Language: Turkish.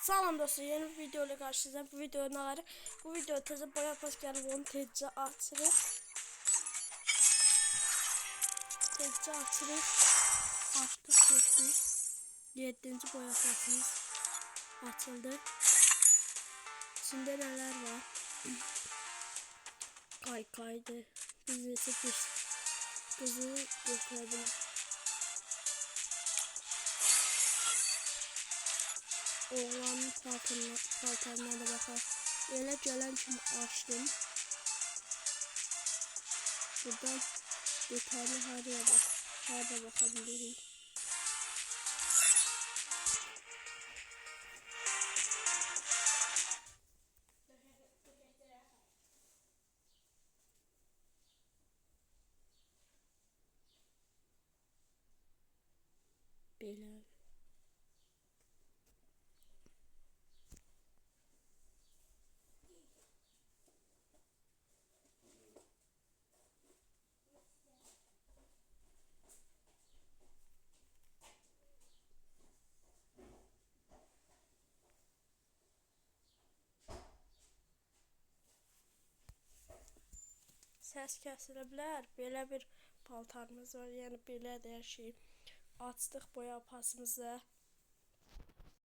Salam dostlar, yeni bir video ile karşınızdayım. Bu video ne var? Bu video teze boya pas gelip onu tezce açırıq. Tezce açırıq. Açtık 7. boya pasımız açıldı. İçinde neler var? Kaykaydı. Bizi sıkış. Kızı gösterebilir. Oğlanın paltarına da bakar. Elə gələn kimi açtım. Buradan detaylı harda bakabiliriz. Belə. Səs kəsilə bilər. Belə bir paltarımız var. Yəni belə də hər şey. Açdıq boya pasımızı.